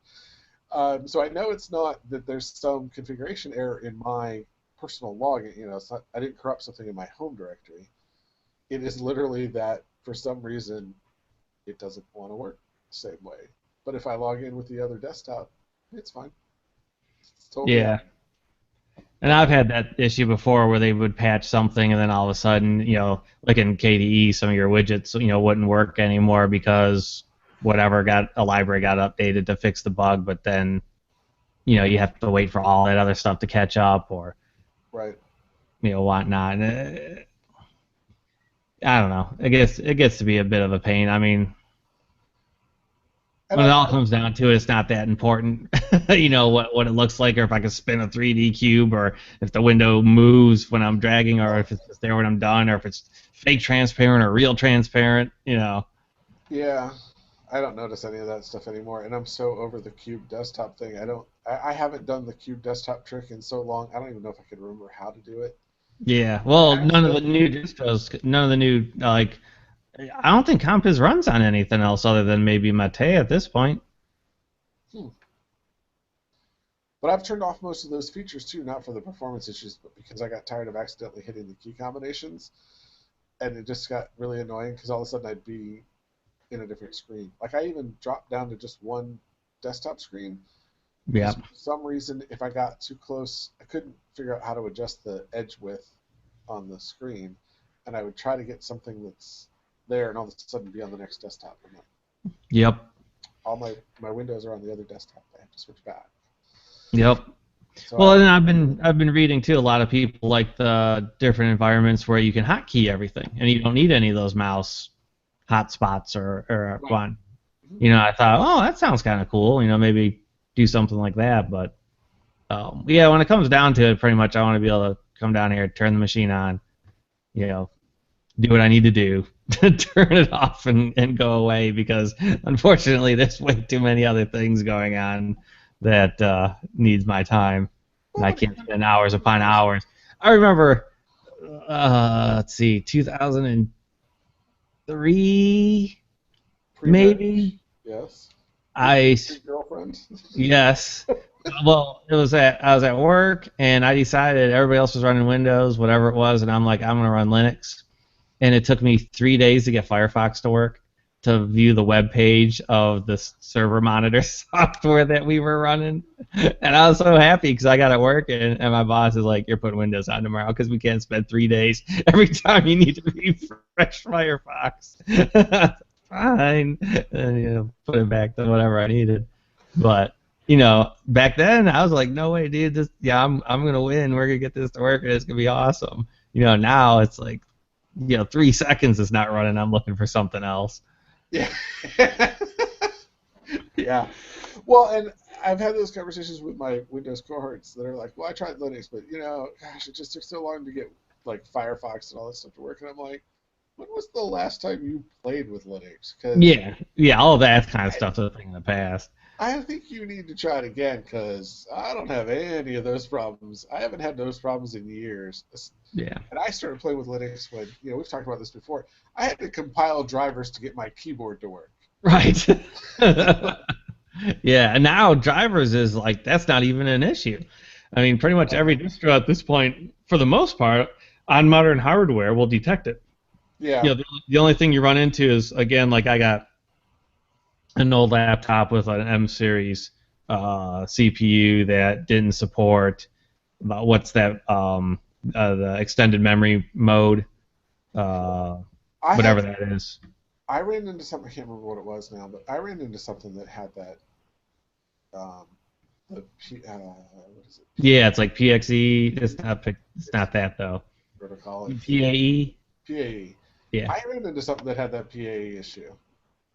So I know it's not that there's some configuration error in my personal login. It's not. I didn't corrupt something in my home directory. It is literally that for some reason it doesn't want to work the same way. But if I log in with the other desktop, it's fine. It's totally Yeah. happy. And I've had that issue before where they would patch something and then all of a sudden, like in KDE, some of your widgets, wouldn't work anymore because whatever got a library got updated to fix the bug, but then, you have to wait for all that other stuff to catch up or, Right. whatnot. And, I don't know. I guess it gets to be a bit of a pain. I mean, And when it I, all comes down to it, it's not that important, what it looks like, or if I can spin a 3D cube, or if the window moves when I'm dragging, or if it's just there when I'm done, or if it's fake transparent or real transparent. yeah, I don't notice any of that stuff anymore, and I'm so over the cube desktop thing. I haven't done the cube desktop trick in so long. I don't even know if I can remember how to do it. Yeah. Well, I none of the still, new distros, none of the new like, I don't think Compiz runs on anything else other than maybe Mate at this point. hmm. But I've turned off most of those features too, not for the performance issues, but because I got tired of accidentally hitting the key combinations, and it just got really annoying because all of a sudden I'd be in a different screen. Like I even dropped down to just one desktop screen because Yeah. for some reason, if I got too close, I couldn't figure out how to adjust the edge width on the screen, and I would try to get something that's there, and all of a sudden be on the next desktop. I'm like, Yep. all my windows are on the other desktop. I have to switch back. Yep. So Well, I and I've been reading too. A lot of people like the different environments where you can hotkey everything, and you don't need any of those mouse hotspots or right. one. Mhm. I thought, oh, that sounds kind of cool. Maybe do something like that. But yeah, when it comes down to it, pretty much I want to be able to come down here, turn the machine on, you know, do what I need to do, turn it off and go away because unfortunately there's way too many other things going on that needs my time, and Well, I when it can't comes spend to hours upon Windows, hours. I remember, let's see, 2003 pre-Veg, maybe. yes. I Your girlfriend. yes. Well, I was at work and I decided everybody else was running Windows, whatever it was, and I'm like, I'm gonna run Linux. And it took me 3 days to get Firefox to work to view the web page of the server monitor software that we were running. And I was so happy because I got at work and my boss is like, "You're putting Windows on tomorrow because we can't spend 3 days every time you need to refresh Firefox." Fine, and put it back to whatever I needed. But back then I was like, "No way, dude! I'm gonna win. We're gonna get this to work, and it's gonna be awesome." Now it's like 3 seconds is not running. I'm looking for something else. Yeah. Yeah. Well, and I've had those conversations with my Windows cohorts that are like, well, I tried Linux, but gosh, it just took so long to get like Firefox and all this stuff to work. And I'm like, when was the last time you played with Linux? Because Yeah, all that kind of stuff is a thing in the past. I think you need to try it again because I don't have any of those problems. I haven't had those problems in years. Yeah. And I started playing with Linux when, we've talked about this before. I had to compile drivers to get my keyboard to work. Right. Yeah, and now drivers is like that's not even an issue. I mean, pretty much every distro at this point, for the most part, on modern hardware will detect it. Yeah. The only thing you run into is again, like I got an old laptop with an M series CPU that didn't support what's that the extended memory mode, whatever that is. I ran into something. I can't remember what it was now, but I ran into something that had that. What is it? Yeah, it's like PXE. It's not that though. What to call it? PAE. PAE. Yeah. I ran into something that had that PAE issue,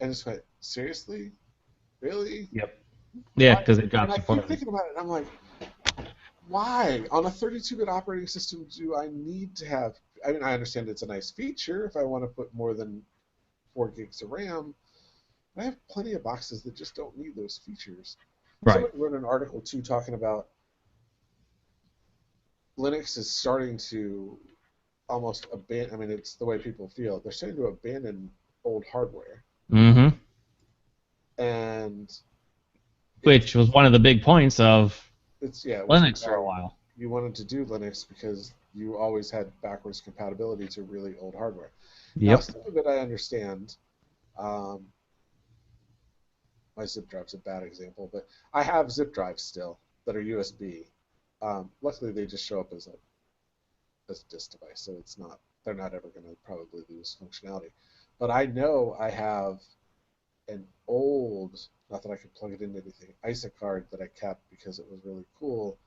and it's like, seriously, really? Yep. Yeah, because it got supported. I keep thinking about it, and I'm like, why on a 32-bit operating system do I need to have? I mean, I understand it's a nice feature if I want to put more than 4 gigs of RAM. I have plenty of boxes that just don't need those features. Right. Somebody wrote an article too talking about Linux is starting to almost abandon. I mean, it's the way people feel. They're starting to abandon old hardware. Mm-hmm. And which was one of the big points of Linux for a while. You wanted to do Linux because you always had backwards compatibility to really old hardware. Yep. Now, some of it I understand. My zip drive's a bad example, but I have zip drives still that are USB. Luckily, they just show up as a disk device, so they're not ever going to probably lose functionality. But I know I have an old, not that I could plug it into anything, ISA card that I kept because it was really cool,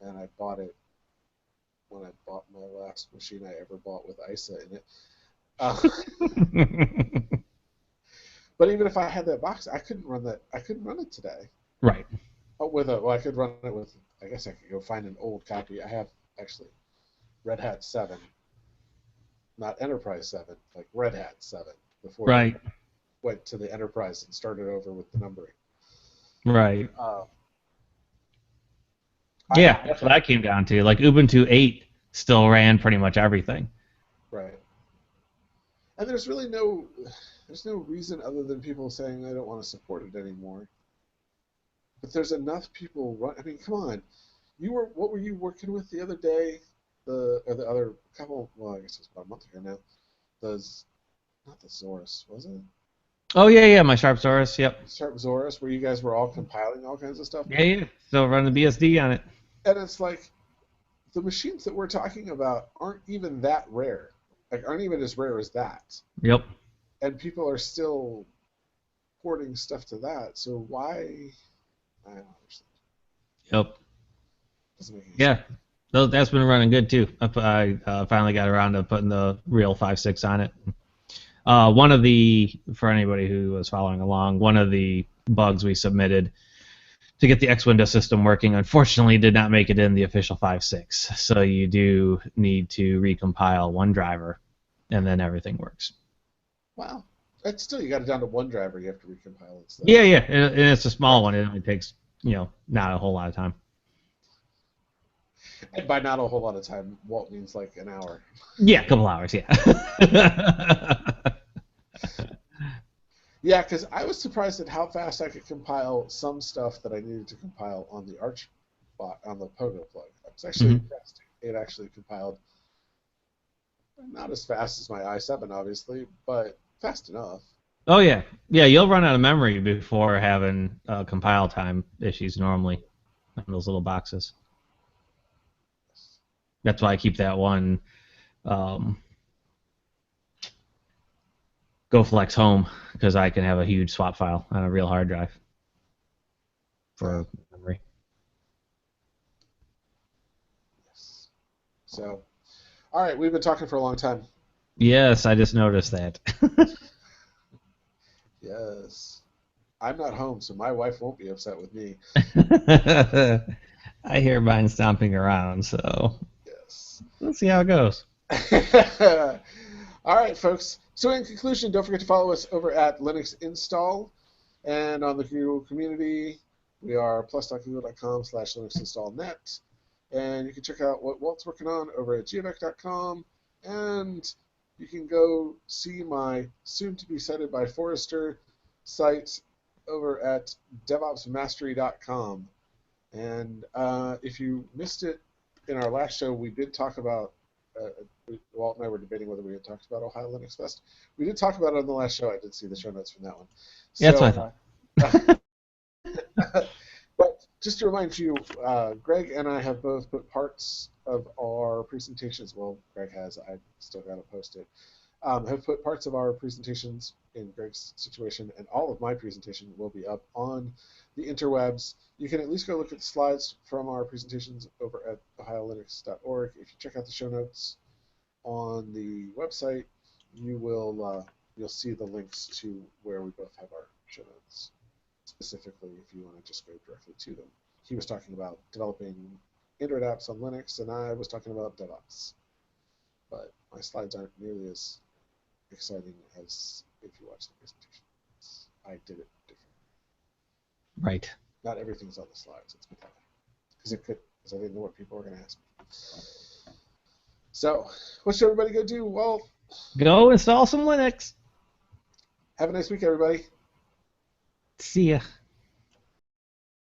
and I bought it when I bought my last machine I ever bought with ISA in it. But even if I had that box, I couldn't run that. I couldn't run it today. Right. I could run it with. I guess I could go find an old copy. I have actually Red Hat 7, not Enterprise 7, like Red Hat 7 before. Right. I went to the Enterprise and started over with the numbering. Right. Yeah, that's what I came down to. Like Ubuntu 8 still ran pretty much everything. Right. And there's really no reason other than people saying they don't want to support it anymore. But there's enough people run. I mean, come on. What were you working with the other day? The other couple. Well, I guess it's about a month ago now. Not the Zorus, was it? Oh yeah, my Sharp Zorus. Yep. Sharp Zorus, where you guys were all compiling all kinds of stuff. Yeah. Still running the BSD on it. And it's like the machines that we're talking about aren't even that rare. Like, aren't even as rare as that. Yep. And people are still porting stuff to that. So why? I don't understand. Yep. Doesn't make any sense. That's been running good too. I finally got around to putting the real 5.6 on it. For anybody who was following along, one of the bugs we submitted to get the X Windows system working, unfortunately, did not make it in the official 5.6. So you do need to recompile one driver, and then everything works. Wow. That's still, you got it down to one driver you have to recompile it. So. Yeah, and it's a small one. It only takes, not a whole lot of time. And by not a whole lot of time, Walt means like an hour. Yeah, a couple hours, yeah. Yeah, because I was surprised at how fast I could compile some stuff that I needed to compile on the Arch bot on the Pogo plug. I was actually Mhm. impressed. It actually compiled not as fast as my i7, obviously, but fast enough. Oh yeah, yeah. You'll run out of memory before having compile time issues normally on those little boxes. That's why I keep that one um, GoFlex home because I can have a huge swap file on a real hard drive Yeah. for memory. Yes. So, all right, we've been talking for a long time. Yes, I just noticed that. Yes. I'm not home, so my wife won't be upset with me. I hear mine stomping around, so Yes. let's see how it goes. All right, folks. So, in conclusion, don't forget to follow us over at Linux Install and on the Google community. We are plus.google.com/linuxinstallnet. And you can check out what Walt's working on over at geodec.com. And you can go see my soon to be cited by Forrester site over at DevOpsMastery.com. And if you missed it in our last show, we did talk about, Walt and I were debating whether we had talked about Ohio Linux Fest. We did talk about it on the last show. I did see the show notes from that one. Yeah, that's So, what I thought. but just to remind you, Greg and I have both put parts of our presentations. Well, Greg has. I still got to post it. Have put parts of our presentations in Greg's situation, and all of my presentation will be up on the interwebs. You can at least go look at the slides from our presentations over at ohiolinux.org. If you check out the show notes on the website, you'll see the links to where we both have our show notes. Specifically, if you want to just go directly to them. He was talking about developing Android apps on Linux, and I was talking about DevOps. But my slides aren't nearly as exciting as if you watch the presentation. I did it different. Right. Not everything's on the slides. It's because it could, because I didn't know what people were going to ask me. So, what should everybody go do? Well, Go install some Linux. have a nice week, everybody. See ya.